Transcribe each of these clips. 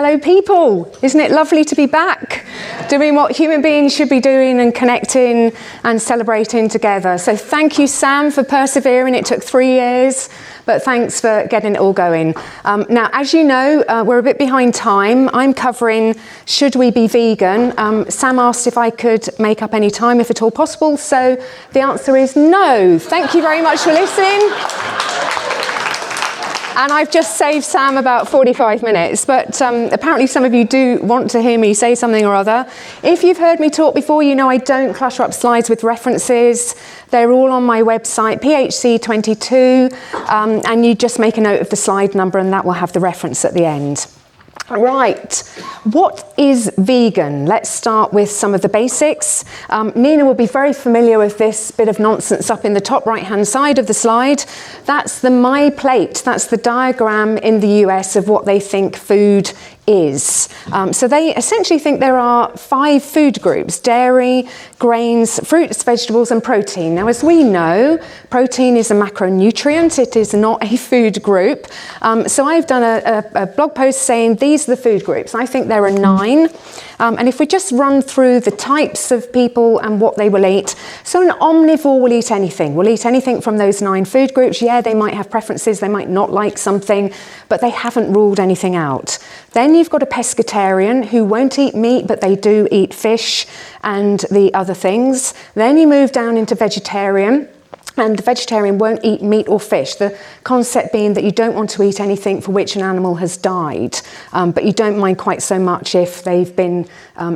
Hello people, isn't it lovely to be back doing what human beings should be doing and connecting and celebrating together. So thank you, Sam, for persevering. It took 3 years, but thanks for getting it all going. Now, as you know, we're a bit behind time. I'm covering should we be vegan. Sam asked if I could make up any time if at all possible, so the answer is no. Thank you very much for listening. And I've just saved Sam about 45 minutes, but apparently some of you do want to hear me say something or other. If you've heard me talk before, you know I don't clutter up slides with references. They're all on my website, PHC22, and you just make a note of the slide number and that will have the reference at the end. Right, what is vegan? Let's start with some of the basics. Nina will be very familiar with this bit of nonsense up in the top right-hand side of the slide. That's the My Plate. That's the diagram in the US of what they think food is. So they essentially think there are 5 food groups: dairy, grains, fruits, vegetables, and protein. Now, as we know, protein is a macronutrient. It is not a food group. So I've done a blog post saying these are the food groups. I think there are 9. And if we just run through the types of people and what they will eat. So an omnivore will eat anything. Will eat anything from those 9 food groups. Yeah, they might have preferences. They might not like something, but they haven't ruled anything out. Then you've got a pescatarian who won't eat meat, but they do eat fish and the other things. Then you move down into vegetarian. And the vegetarian won't eat meat or fish, the concept being that you don't want to eat anything for which an animal has died, but you don't mind quite so much if they've been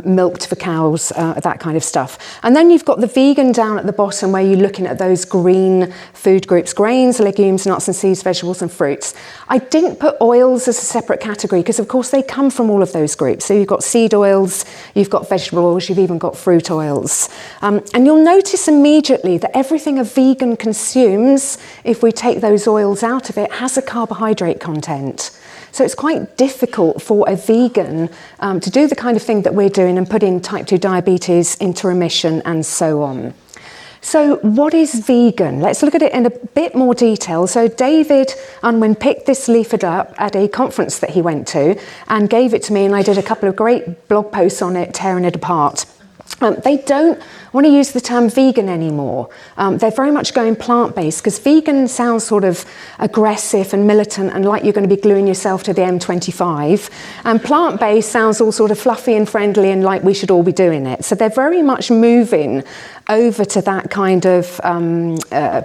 milked for cows, that kind of stuff. And then you've got the vegan down at the bottom where you're looking at those green food groups: grains, legumes, nuts and seeds, vegetables and fruits. I didn't put oils as a separate category because of course they come from all of those groups. So you've got seed oils, you've got vegetable oils, you've even got fruit oils. And you'll notice immediately that everything a vegan consumes, if we take those oils out of it, has a carbohydrate content. So it's quite difficult for a vegan to do the kind of thing that we're doing and putting type 2 diabetes into remission and so on. So what is vegan? Let's look at it in a bit more detail. So David Unwin picked this leaflet up at a conference that he went to and gave it to me, and I did a couple of great blog posts on it, tearing it apart. They don't want to use the term vegan anymore. They're very much going plant-based because vegan sounds sort of aggressive and militant and like you're going to be gluing yourself to the M25. And plant-based sounds all sort of fluffy and friendly and like we should all be doing it. So they're very much moving over to that kind of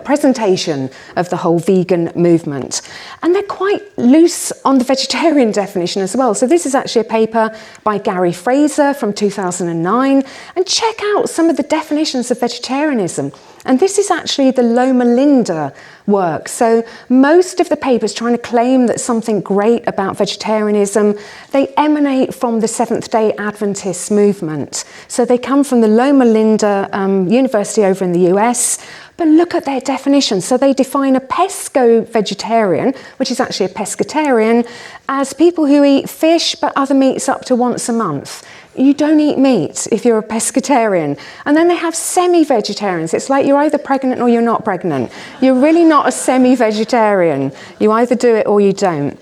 presentation of the whole vegan movement. And they're quite loose on the vegetarian definition as well. So this is actually a paper by Gary Fraser from 2009. And check out some of the definitions of vegetarianism. And this is actually the Loma Linda work. So most of the papers trying to claim that something great about vegetarianism, they emanate from the Seventh-day Adventist movement. So they come from the Loma Linda University over in the US. But look at their definition. So they define a pesco-vegetarian, which is actually a pescatarian, as people who eat fish but other meats up to once a month. You don't eat meat if you're a pescatarian. And then they have semi-vegetarians. It's like you're either pregnant or you're not pregnant. You're really not a semi-vegetarian. You either do it or you don't.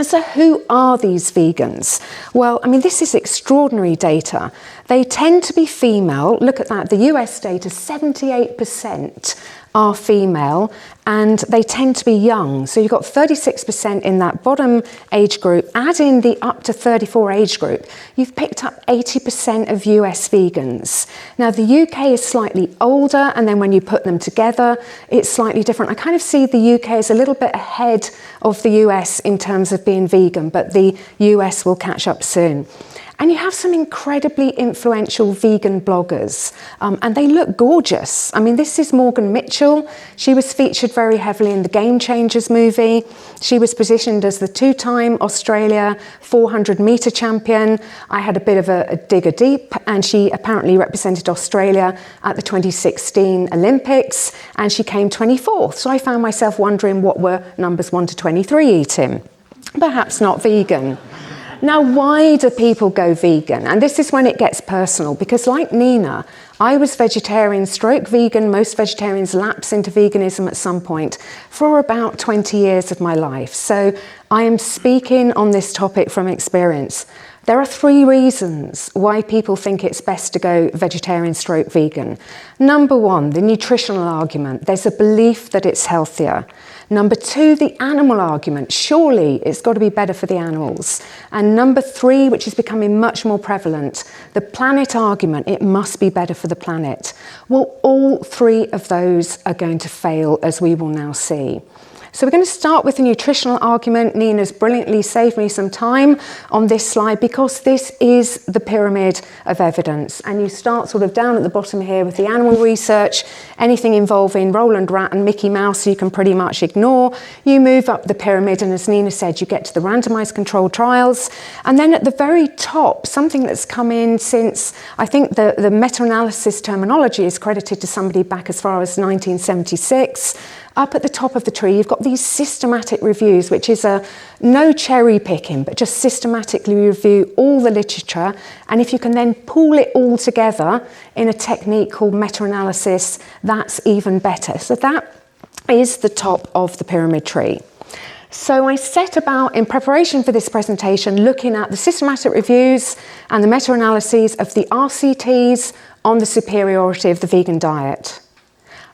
So who are these vegans? Well, I mean, this is extraordinary data. They tend to be female. Look at that, the US data, 78% are female, and they tend to be young. So you've got 36% in that bottom age group. Add in the up to 34 age group, you've picked up 80% of US vegans. Now, the UK is slightly older, and then when you put them together, it's slightly different. I kind of see the UK as a little bit ahead of the US in terms of being vegan, but the US will catch up soon. And you have some incredibly influential vegan bloggers, and they look gorgeous. I mean, this is Morgan Mitchell. She was featured very heavily in the Game Changers movie. She was positioned as the 2-time Australia 400-metre champion. I had a bit of a digger deep, and she apparently represented Australia at the 2016 Olympics, and she came 24th. So I found myself wondering what were numbers 1 to 23 eating. Perhaps not vegan. Now, why do people go vegan? And this is when it gets personal, because like Nina, I was vegetarian stroke vegan. Most vegetarians lapse into veganism at some point for about 20 years of my life. So I am speaking on this topic from experience. There are 3 reasons why people think it's best to go vegetarian stroke vegan. Number 1, the nutritional argument. There's a belief that it's healthier. Number 2, the animal argument. Surely it's got to be better for the animals. And number 3, which is becoming much more prevalent, the planet argument. It must be better for the planet. Well, all 3 of those are going to fail, as we will now see. So we're going to start with the nutritional argument. Nina's brilliantly saved me some time on this slide because this is the pyramid of evidence. And you start sort of down at the bottom here with the animal research, anything involving Roland Rat and Mickey Mouse you can pretty much ignore. You move up the pyramid and, as Nina said, you get to the randomized controlled trials. And then at the very top, something that's come in since, I think the meta-analysis terminology is credited to somebody back as far as 1976. Up at the top of the tree, you've got these systematic reviews, which is no cherry picking, but just systematically review all the literature. And if you can then pool it all together in a technique called meta-analysis, that's even better. So that is the top of the pyramid tree. So I set about, in preparation for this presentation, looking at the systematic reviews and the meta-analyses of the RCTs on the superiority of the vegan diet.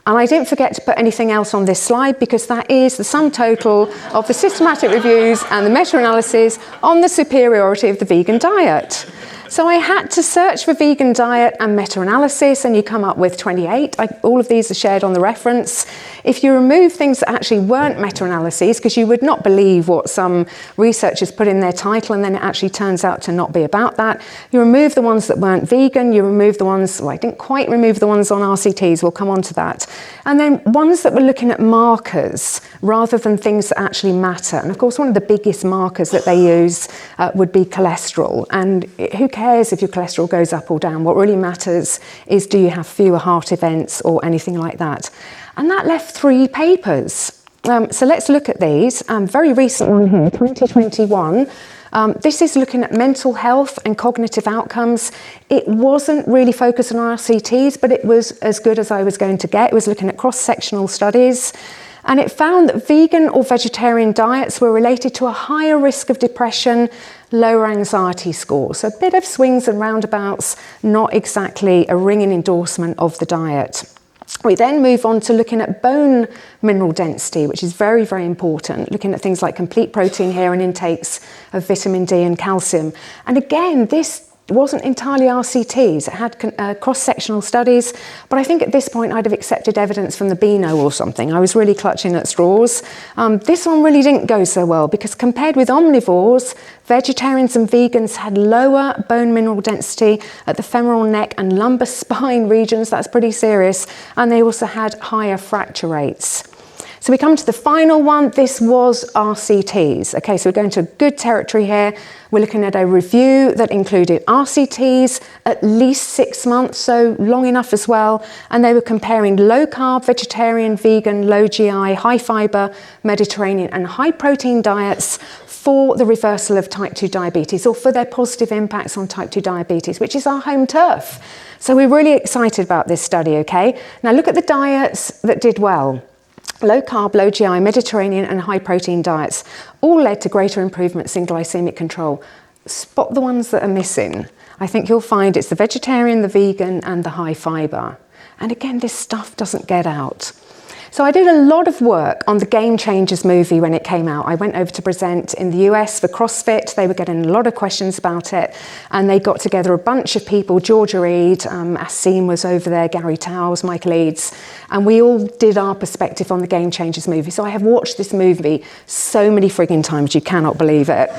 And I didn't forget to put anything else on this slide because that is the sum total of the systematic reviews and the meta-analyses on the superiority of the vegan diet. So I had to search for vegan diet and meta-analysis, and you come up with 28. All of these are shared on the reference. If you remove things that actually weren't meta-analyses, because you would not believe what some researchers put in their title, and then it actually turns out to not be about that. You remove the ones that weren't vegan, you remove the ones, well, I didn't quite remove the ones on RCTs, we'll come on to that. And then ones that were looking at markers rather than things that actually matter. And of course, one of the biggest markers that they use would be cholesterol. And who cares if your cholesterol goes up or down? What really matters is, do you have fewer heart events or anything like that? And that left 3 papers. So let's look at these. Very recent one here, 2021. This is looking at mental health and cognitive outcomes. It wasn't really focused on RCTs, but it was as good as I was going to get. It was looking at cross-sectional studies. And it found that vegan or vegetarian diets were related to a higher risk of depression, lower anxiety score. So a bit of swings and roundabouts, not exactly a ringing endorsement of the diet. We then move on to looking at bone mineral density, which is very, very important, looking at things like complete protein here and intakes of vitamin D and calcium. And again, this wasn't entirely RCTs. It had cross-sectional studies, but I think at this point I'd have accepted evidence from the Beano or something. I was really clutching at straws. This one really didn't go so well because compared with omnivores, vegetarians and vegans had lower bone mineral density at the femoral neck and lumbar spine regions. That's pretty serious. And they also had higher fracture rates. So we come to the final one. This was RCTs. Okay, so we're going to good territory here. We're looking at a review that included RCTs, at least 6 months, so long enough as well. And they were comparing low carb, vegetarian, vegan, low GI, high fiber, Mediterranean and high protein diets for the reversal of type 2 diabetes, or for their positive impacts on type 2 diabetes, which is our home turf. So we're really excited about this study, okay? Now look at the diets that did well. Low carb, low GI, Mediterranean and high protein diets all led to greater improvements in glycemic control. Spot the ones that are missing. I think you'll find it's the vegetarian, the vegan and the high fiber. And again, this stuff doesn't get out. So I did a lot of work on the Game Changers movie when it came out. I went over to present in the US for CrossFit. They were getting a lot of questions about it. And they got together a bunch of people, Georgia Reed, Asim was over there, Gary Towles, Michael Eads. And we all did our perspective on the Game Changers movie. So I have watched this movie so many frigging times, you cannot believe it.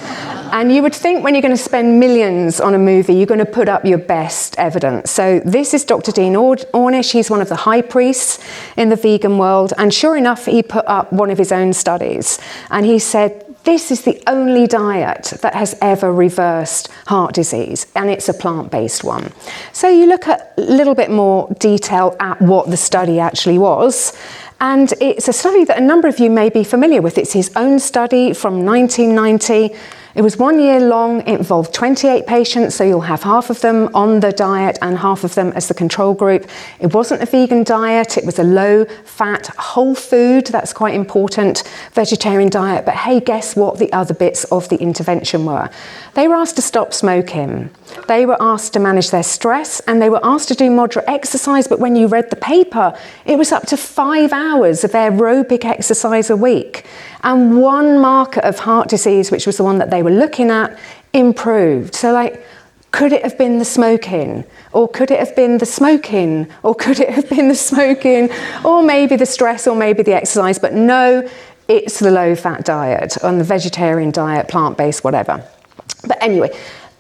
And you would think when you're going to spend millions on a movie, you're going to put up your best evidence. So this is Dr. Dean Ornish. He's one of the high priests in the vegan world. And sure enough, he put up one of his own studies. And he said, this is the only diet that has ever reversed heart disease, and it's a plant-based one. So you look at a little bit more detail at what the study actually was. And it's a study that a number of you may be familiar with. It's his own study from 1990. It was 1 year long, it involved 28 patients, so you'll have half of them on the diet and half of them as the control group. It wasn't a vegan diet, it was a low-fat, whole food, that's quite important, vegetarian diet. But hey, guess what the other bits of the intervention were? They were asked to stop smoking, they were asked to manage their stress, and they were asked to do moderate exercise, but when you read the paper, it was up to 5 hours of aerobic exercise a week. And one marker of heart disease, which was the one that they were looking at, improved. So like, could it have been the smoking? Or could it have been the smoking? Or could it have been the smoking? Or maybe the stress, or maybe the exercise? But no, it's the low-fat diet, and the vegetarian diet, plant-based, whatever. But anyway,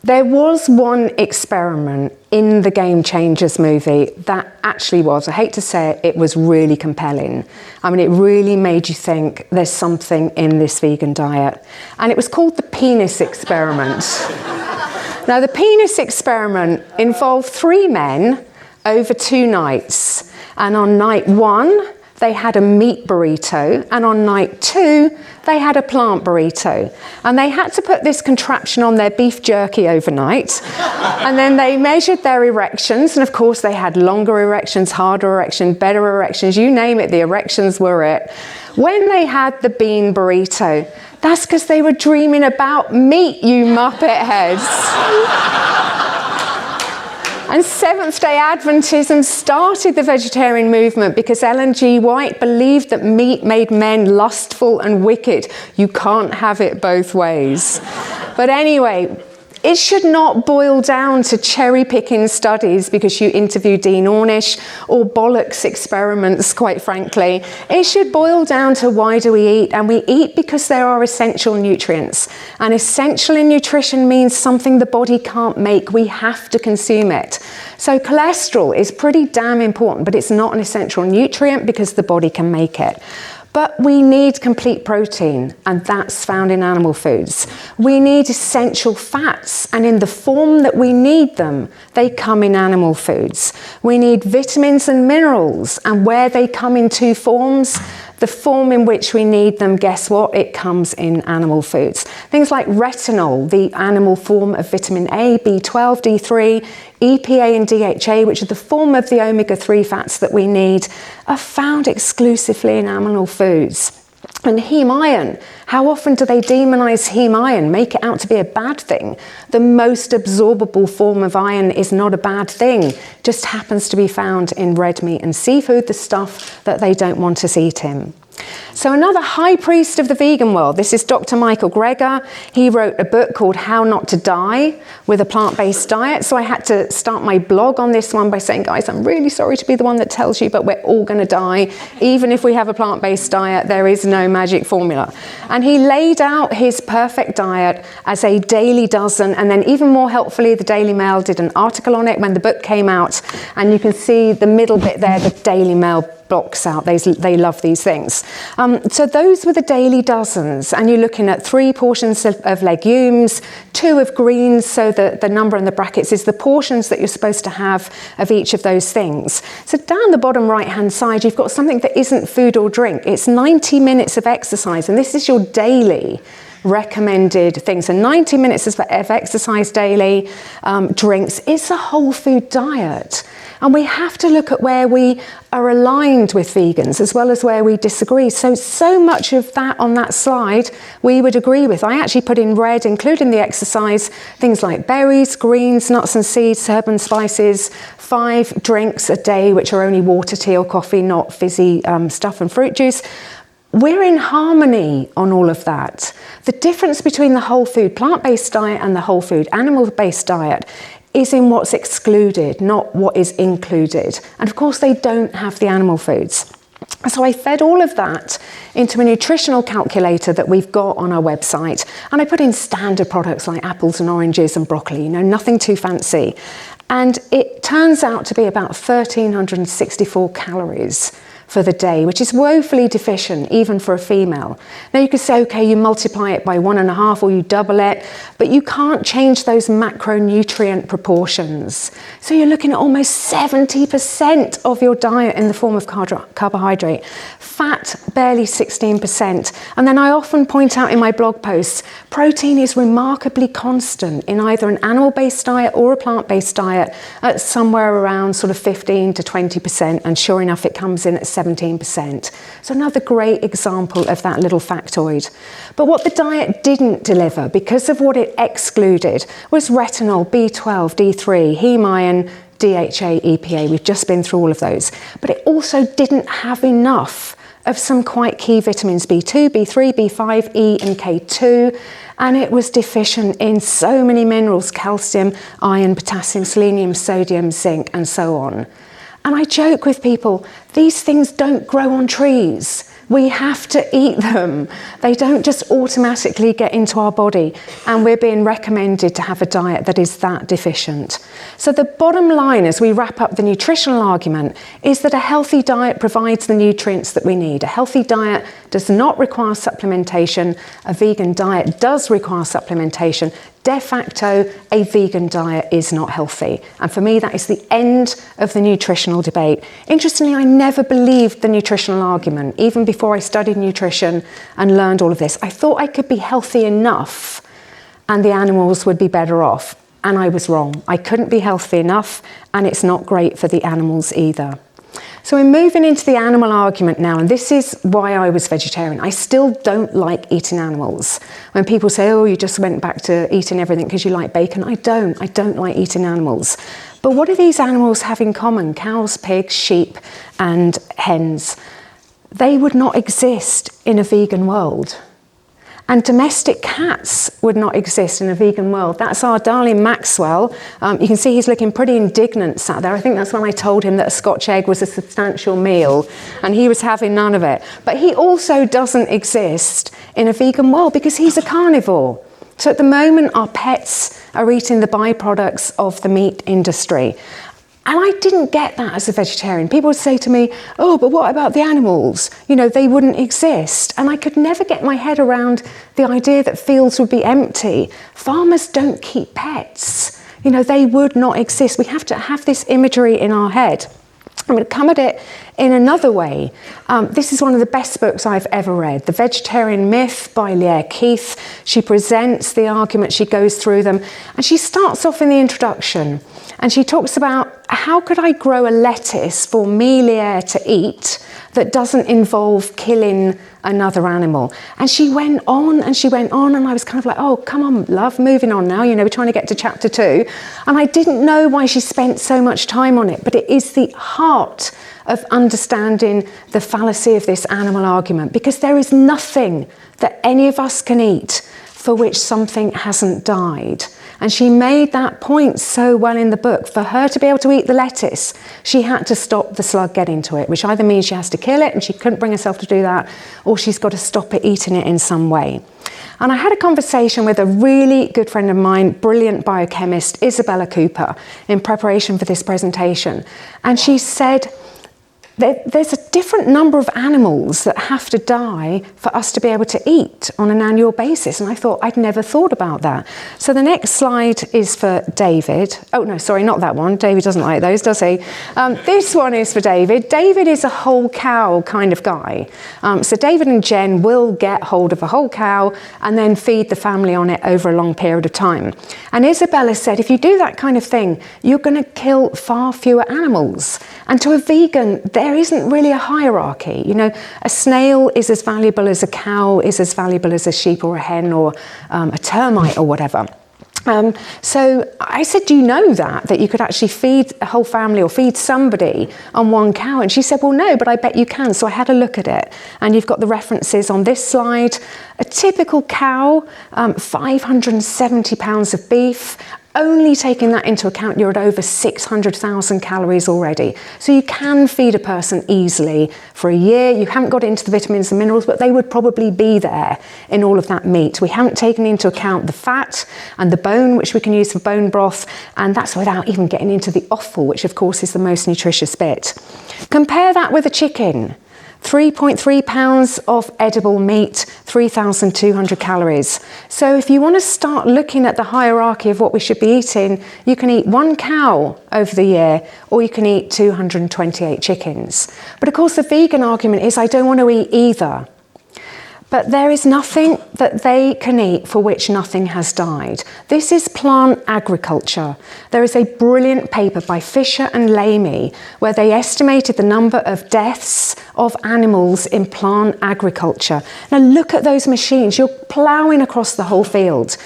there was one experiment in the Game Changers movie that actually was, I hate to say it, it was really compelling. I mean, it really made you think there's something in this vegan diet. And it was called the penis experiment. Now, the penis experiment involved 3 men over 2 nights. And on night 1, they had a meat burrito, and on night 2, they had a plant burrito. And they had to put this contraption on their beef jerky overnight, and then they measured their erections, and of course they had longer erections, harder erections, better erections, you name it, the erections were it. When they had the bean burrito, that's because they were dreaming about meat, you muppet heads. And Seventh-day Adventism started the vegetarian movement because Ellen G. White believed that meat made men lustful and wicked. You can't have it both ways. But anyway, it should not boil down to cherry-picking studies because you interview Dean Ornish, or bollocks experiments, quite frankly. It should boil down to why do we eat? And we eat because there are essential nutrients. And essential in nutrition means something the body can't make. We have to consume it. So cholesterol is pretty damn important, but it's not an essential nutrient because the body can make it. But we need complete protein, and that's found in animal foods. We need essential fats, and in the form that we need them, they come in animal foods. We need vitamins and minerals, and where they come in 2 forms, the form in which we need them, guess what? It comes in animal foods. Things like retinol, the animal form of vitamin A, B12, D3, EPA and DHA, which are the form of the omega-3 fats that we need, are found exclusively in animal foods. And heme iron, how often do they demonize heme iron, make it out to be a bad thing? The most absorbable form of iron is not a bad thing, just happens to be found in red meat and seafood, the stuff that they don't want us eating. So another high priest of the vegan world, this is Dr. Michael Greger. He wrote a book called How Not to Die with a Plant-Based Diet. So I had to start my blog on this one by saying, guys, I'm really sorry to be the one that tells you, but we're all going to die. Even if we have a plant-based diet, there is no magic formula. And he laid out his perfect diet as a daily dozen. And then even more helpfully, the Daily Mail did an article on it when the book came out. And you can see the middle bit there, the Daily Mail blocks out. They love these things. So those were the daily dozens, and you're looking at 3 portions of legumes, 2 of greens, so the number in the brackets is the portions that you're supposed to have of each of those things. So down the bottom right-hand side, you've got something that isn't food or drink. It's 90 minutes of exercise, and this is your daily recommended things. So 90 minutes of exercise daily, drinks. It's a whole food diet. And we have to look at where we are aligned with vegans as well as where we disagree. So much of that on that slide we would agree with. I actually put in red, including the exercise, things like berries, greens, nuts and seeds, herbs and spices, 5 drinks a day, which are only water, tea or coffee, not fizzy stuff and fruit juice. We're in harmony on all of that. The difference between the whole food plant-based diet and the whole food animal-based diet is in what's excluded, not what is included. And of course, they don't have the animal foods. So I fed all of that into a nutritional calculator that we've got on our website. And I put in standard products like apples and oranges and broccoli, nothing too fancy. And it turns out to be about 1,364 calories for the day, which is woefully deficient, even for a female. Now you could say, okay, you multiply it by 1.5 or you double it, but you can't change those macronutrient proportions. So you're looking at almost 70% of your diet in the form of carbohydrate. Fat barely 16%. And then I often point out in my blog posts, protein is remarkably constant in either an animal-based diet or a plant-based diet at somewhere around sort of 15 to 20%, and sure enough, it comes in at 17%. So another great example of that little factoid. But what the diet didn't deliver, because of what it excluded, was retinol, B12, D3, heme iron, DHA, EPA. We've just been through all of those. But it also didn't have enough of some quite key vitamins, B2, B3, B5, E and K2, and it was deficient in so many minerals, calcium, iron, potassium, selenium, sodium, zinc, and so on. And I joke with people, these things don't grow on trees. We have to eat them. They don't just automatically get into our body, and we're being recommended to have a diet that is that deficient. So the bottom line as we wrap up the nutritional argument is that a healthy diet provides the nutrients that we need. A healthy diet does not require supplementation. A vegan diet does require supplementation. De facto, a vegan diet is not healthy. And for me, that is the end of the nutritional debate. Interestingly, I never believed the nutritional argument, even before I studied nutrition and learned all of this. I thought I could be healthy enough and the animals would be better off. And I was wrong. I couldn't be healthy enough, and it's not great for the animals either. So we're moving into the animal argument now, and this is why I was vegetarian. I still don't like eating animals. When people say, oh, you just went back to eating everything because you like bacon, I don't like eating animals. But what do these animals have in common? Cows, pigs, sheep, and hens. They would not exist in a vegan world. And domestic cats would not exist in a vegan world. That's our darling Maxwell. You can see he's looking pretty indignant sat there. I think that's when I told him that a Scotch egg was a substantial meal, and he was having none of it. But he also doesn't exist in a vegan world because he's a carnivore. So at the moment, our pets are eating the byproducts of the meat industry. And I didn't get that as a vegetarian. People would say to me, oh, but what about the animals? You know, they wouldn't exist. And I could never get my head around the idea that fields would be empty. Farmers don't keep pets. You know, they would not exist. We have to have this imagery in our head. I'm going to come at it in another way. This is one of the best books I've ever read, The Vegetarian Myth by Lierre Keith. She presents the argument, she goes through them, and she starts off in the introduction, and she talks about how could I grow a lettuce for me, Lierre, to eat that doesn't involve killing another animal. And she went on and she went on, and I was kind of like, oh, come on, love, moving on now. You know, we're trying to get to chapter 2. And I didn't know why she spent so much time on it, but it is the heart of understanding the fallacy of this animal argument, because there is nothing that any of us can eat for which something hasn't died. And she made that point so well in the book. For her to be able to eat the lettuce, she had to stop the slug getting to it, which either means she has to kill it, and she couldn't bring herself to do that, or she's got to stop it eating it in some way. And I had a conversation with a really good friend of mine, brilliant biochemist, Isabella Cooper, in preparation for this presentation. And she said, there's a different number of animals that have to die for us to be able to eat on an annual basis. And I thought, I'd never thought about that. So the next slide is for David. Oh, no, sorry, not that one. David doesn't like those, does he? This one is for David. David is a whole cow kind of guy. So David and Jen will get hold of a whole cow and then feed the family on it over a long period of time. And Isabella said, if you do that kind of thing, you're going to kill far fewer animals. And to a vegan, there isn't really a hierarchy. You know, a snail is as valuable as a cow, is as valuable as a sheep or a hen or a termite or whatever. So I said, do you know that you could actually feed a whole family or feed somebody on one cow? And she said, well, no, but I bet you can. So I had a look at it, and you've got the references on this slide. A typical cow, 570 pounds of beef. Only taking that into account, you're at over 600,000 calories already. So you can feed a person easily for a year. You haven't got into the vitamins and minerals, but they would probably be there in all of that meat. We haven't taken into account the fat and the bone, which we can use for bone broth, and that's without even getting into the offal, which of course is the most nutritious bit. Compare that with a chicken. 3.3 pounds of edible meat, 3,200 calories. So if you want to start looking at the hierarchy of what we should be eating, you can eat 1 cow over the year, or you can eat 228 chickens. But of course, the vegan argument is I don't want to eat either. But there is nothing that they can eat for which nothing has died. This is plant agriculture. There is a brilliant paper by Fisher and Lamy where they estimated the number of deaths of animals in plant agriculture. Now look at those machines. You're ploughing across the whole field.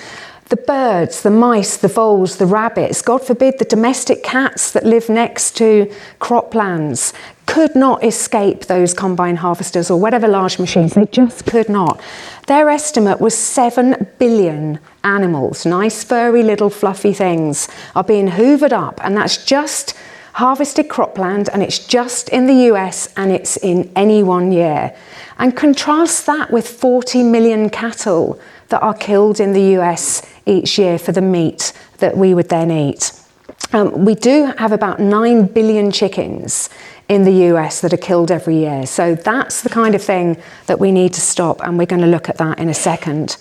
The birds, the mice, the voles, the rabbits, God forbid the domestic cats that live next to croplands could not escape those combine harvesters or whatever large machines. They just could not. Their estimate was 7 billion animals, nice furry little fluffy things, are being hoovered up, and that's just harvested cropland, and it's just in the US, and it's in any one year. And contrast that with 40 million cattle that are killed in the US each year for the meat that we would then eat. We do have about 9 billion chickens in the US that are killed every year. So that's the kind of thing that we need to stop, and we're going to look at that in a second.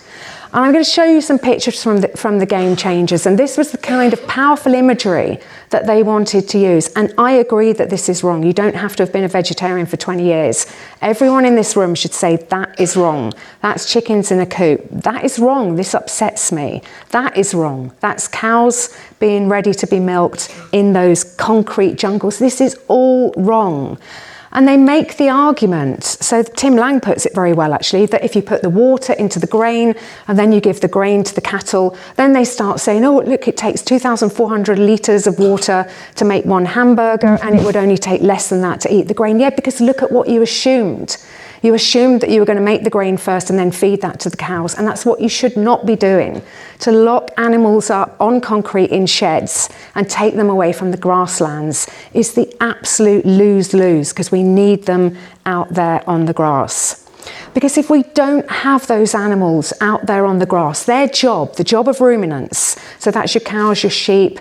And I'm going to show you some pictures from the Game Changers, and this was the kind of powerful imagery that they wanted to use. And I agree that this is wrong. You don't have to have been a vegetarian for 20 years. Everyone in this room should say, that is wrong. That's chickens in a coop. That is wrong. This upsets me. That is wrong. That's cows being ready to be milked in those concrete jungles. This is all wrong. And they make the argument, so Tim Lang puts it very well actually, that if you put the water into the grain and then you give the grain to the cattle, then they start saying, oh, look, it takes 2,400 litres of water to make one hamburger and it would only take less than that to eat the grain. Yeah, because look at what you assumed. You assumed that you were going to make the grain first and then feed that to the cows, and that's what you should not be doing. To lock animals up on concrete in sheds and take them away from the grasslands is the absolute lose-lose, because we need them out there on the grass. Because if we don't have those animals out there on the grass, their job, the job of ruminants, so that's your cows, your sheep,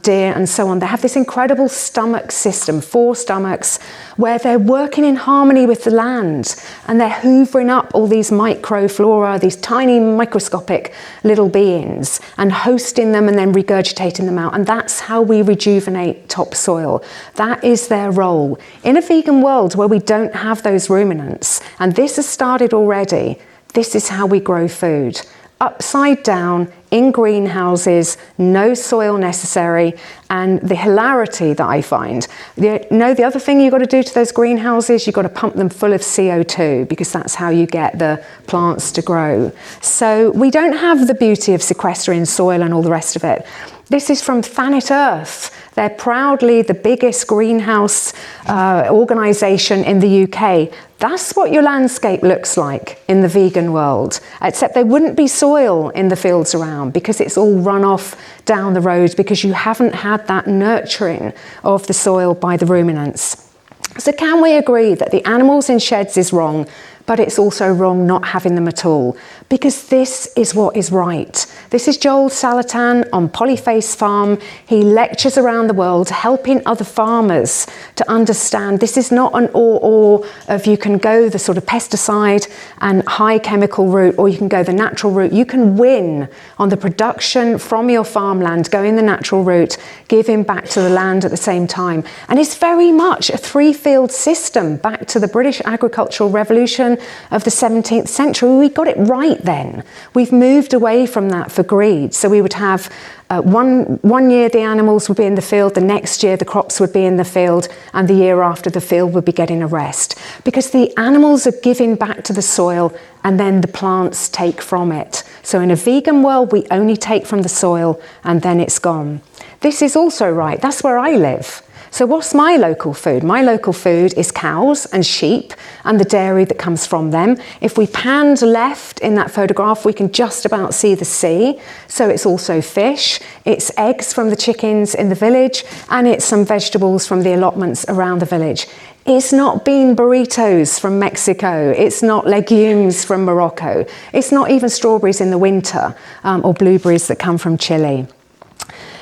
deer and so on, they have this incredible stomach system, 4 stomachs, where they're working in harmony with the land, and they're hoovering up all these microflora, these tiny microscopic little beings, and hosting them and then regurgitating them out. And that's how we rejuvenate topsoil. That is their role. In a vegan world where we don't have those ruminants, and this has started already, this is how we grow food. Upside down, in greenhouses, no soil necessary, and the hilarity that I find. The other thing you've got to do to those greenhouses, you've got to pump them full of CO2, because that's how you get the plants to grow. So we don't have the beauty of sequestering soil and all the rest of it. This is from Thanet Earth. They're proudly the biggest greenhouse organisation in the UK. That's what your landscape looks like in the vegan world, except there wouldn't be soil in the fields around because it's all run off down the road because you haven't had that nurturing of the soil by the ruminants. So can we agree that the animals in sheds is wrong, but it's also wrong not having them at all? Because this is what is right. This is Joel Salatin on Polyface Farm. He lectures around the world helping other farmers to understand this is not an or of you can go the sort of pesticide and high chemical route, or you can go the natural route. You can win on the production from your farmland, going the natural route, giving back to the land at the same time. And it's very much a 3-field system back to the British agricultural revolution of the 17th century. We got it right then. We've moved away from that for greed. So we would have one year the animals would be in the field, the next year the crops would be in the field, and the year after the field would be getting a rest. Because the animals are giving back to the soil and then the plants take from it. So in a vegan world, we only take from the soil and then it's gone. This is also right. That's where I live. So what's my local food? My local food is cows and sheep and the dairy that comes from them. If we panned left in that photograph, we can just about see the sea. So it's also fish, it's eggs from the chickens in the village, and it's some vegetables from the allotments around the village. It's not bean burritos from Mexico. It's not legumes from Morocco. It's not even strawberries in the winter or blueberries that come from Chile.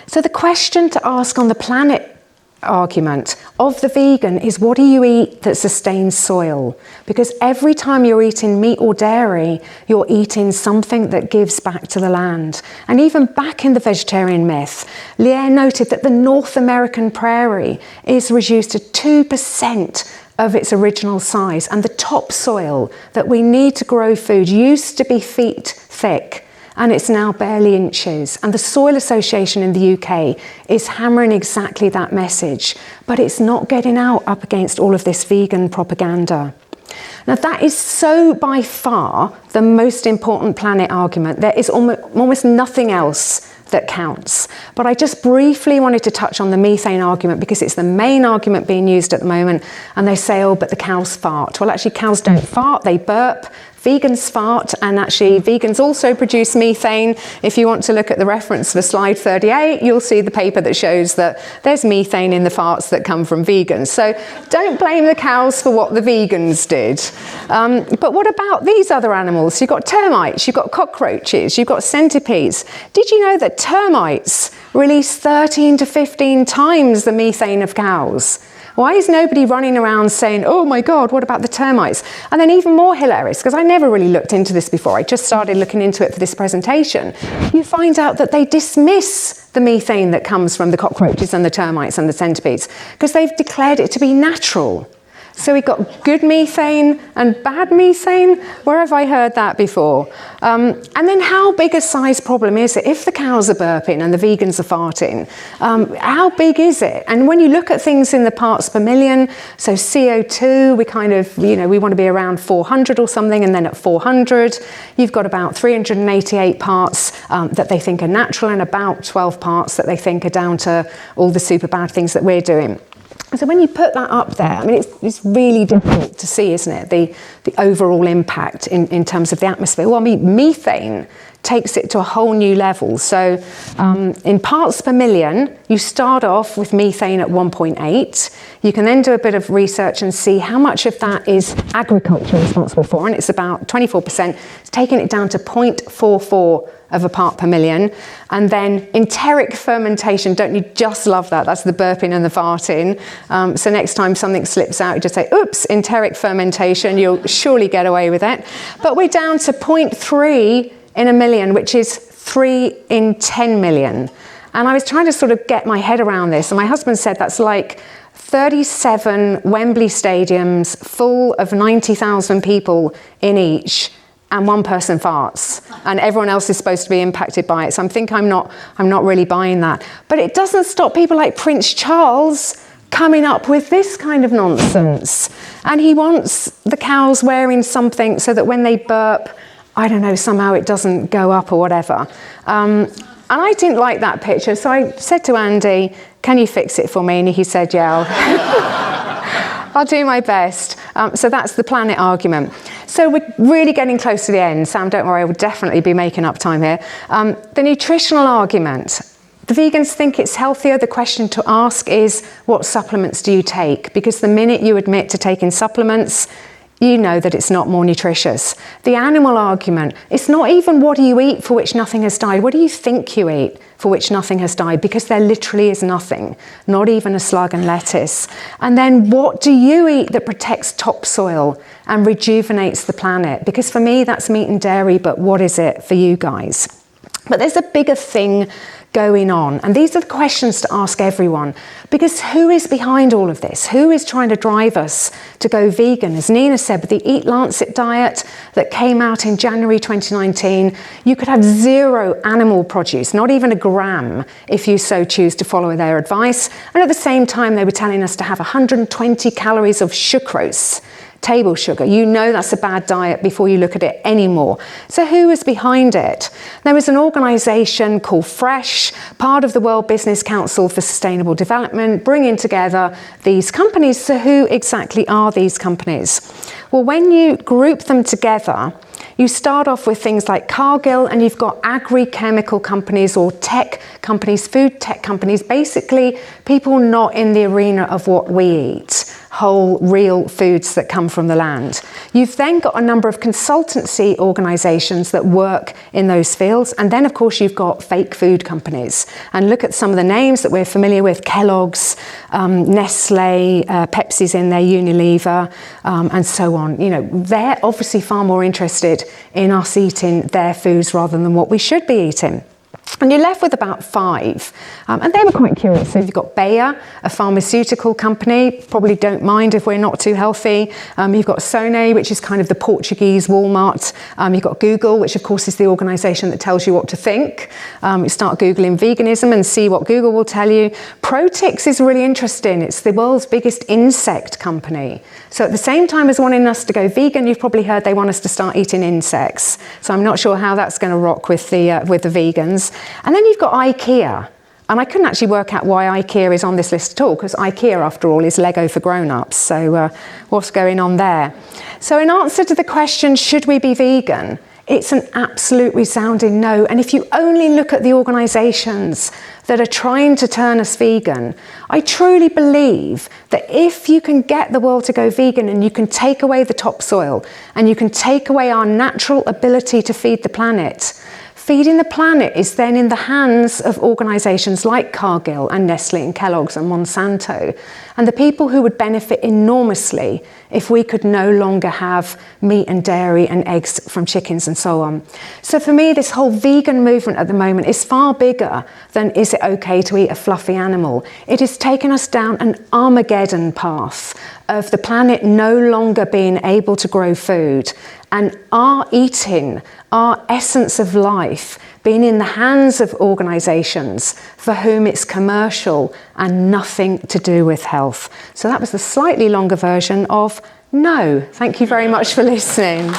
So the question to ask on the planet argument of the vegan is, what do you eat that sustains soil? Because every time you're eating meat or dairy, you're eating something that gives back to the land. And even back in the vegetarian myth, Lierre noted that the North American prairie is reduced to 2% of its original size, and the topsoil that we need to grow food used to be feet thick, and it's now barely inches. And the Soil Association in the UK is hammering exactly that message, but it's not getting out up against all of this vegan propaganda. Now, that is so by far the most important planet argument. There is almost nothing else that counts. But I just briefly wanted to touch on the methane argument because it's the main argument being used at the moment. And they say, oh, but the cows fart. Well, actually, cows don't fart, they burp. Vegans fart, and actually vegans also produce methane. If you want to look at the reference for slide 38, you'll see the paper that shows that there's methane in the farts that come from vegans. So don't blame the cows for what the vegans did. But what about these other animals? You've got termites, you've got cockroaches, you've got centipedes. Did you know that termites release 13 to 15 times the methane of cows? Why is nobody running around saying, oh my God, what about the termites? And then even more hilarious, because I never really looked into this before, I just started looking into it for this presentation, you find out that they dismiss the methane that comes from the cockroaches and the termites and the centipedes, because they've declared it to be natural. So we've got good methane and bad methane. Where have I heard that before? And then how big a size problem is it? If the cows are burping and the vegans are farting, how big is it? And when you look at things in the parts per million, so CO2, we kind of, we want to be around 400 or something, and then at 400, you've got about 388 parts that they think are natural and about 12 parts that they think are down to all the super bad things that we're doing. So when you put that up there, I mean, it's really difficult to see, isn't it, the overall impact in terms of the atmosphere. Well, I mean, methane takes it to a whole new level. So in parts per million, you start off with methane at 1.8. You can then do a bit of research and see how much of that is agriculture responsible for, and it's about 24%. It's taking it down to 0.44 of a part per million. And then enteric fermentation, don't you just love that? That's the burping and the farting. So next time something slips out, you just say, oops, enteric fermentation, you'll surely get away with it. But we're down to 0.3 in a million, which is 3 in 10 million. And I was trying to sort of get my head around this, and my husband said that's like 37 Wembley stadiums full of 90,000 people in each, and one person farts, and everyone else is supposed to be impacted by it. So I'm not really buying that. But it doesn't stop people like Prince Charles coming up with this kind of nonsense. And he wants the cows wearing something so that when they burp, I don't know, somehow it doesn't go up or whatever. And I didn't like that picture, so I said to Andy, can you fix it for me? And he said, yeah, I'll do my best. So that's the planet argument. So we're really getting close to the end. Sam, don't worry, I will definitely be making up time here. The nutritional argument. The vegans think it's healthier. The question to ask is, what supplements do you take? Because the minute you admit to taking supplements, you know that it's not more nutritious. The animal argument, it's not even what do you eat for which nothing has died. What do you think you eat for which nothing has died? Because there literally is nothing, not even a slug and lettuce. And then what do you eat that protects topsoil and rejuvenates the planet? Because for me, that's meat and dairy, but what is it for you guys? But there's a bigger thing going on. And these are the questions to ask everyone, because who is behind all of this? Who is trying to drive us to go vegan? As Nina said, with the Eat Lancet diet that came out in January 2019, you could have 0 animal produce, not even a gram, if you so choose to follow their advice. And at the same time, they were telling us to have 120 calories of sucrose, table sugar. You know that's a bad diet before you look at it anymore. So who is behind it? There was an organisation called Fresh, part of the World Business Council for Sustainable Development, bringing together these companies. So who exactly are these companies? Well, when you group them together, you start off with things like Cargill, and you've got agri-chemical companies or tech companies, food tech companies, basically people not in the arena of what we eat. whole, real foods that come from the land. You've then got a number of consultancy organisations that work in those fields, and then of course you've got fake food companies. And look at some of the names that we're familiar with: Kellogg's, Nestle, Pepsi's in there, Unilever, and so on. You know, they're obviously far more interested in us eating their foods rather than what we should be eating. And you're left with about 5. And they were quite curious. So you've got Bayer, a pharmaceutical company, probably don't mind if we're not too healthy. You've got Sony, which is kind of the Portuguese Walmart. You've got Google, which of course is the organisation that tells you what to think. You start Googling veganism and see what Google will tell you. Protix is really interesting. It's the world's biggest insect company. So at the same time as wanting us to go vegan, you've probably heard they want us to start eating insects. So I'm not sure how that's going to rock with the vegans. And then you've got IKEA. And I couldn't actually work out why IKEA is on this list at all, because IKEA, after all, is Lego for grown-ups. So what's going on there? So in answer to the question, should we be vegan? It's an absolute resounding no. And if you only look at the organisations that are trying to turn us vegan, I truly believe that if you can get the world to go vegan and you can take away the topsoil and you can take away our natural ability to feed the planet, feeding the planet is then in the hands of organisations like Cargill and Nestle and Kellogg's and Monsanto, and the people who would benefit enormously if we could no longer have meat and dairy and eggs from chickens and so on. So for me, this whole vegan movement at the moment is far bigger than is it okay to eat a fluffy animal. It has taken us down an Armageddon path of the planet no longer being able to grow food, and our eating, our essence of life, being in the hands of organisations for whom it's commercial and nothing to do with health. So that was the slightly longer version of no. Thank you very much for listening.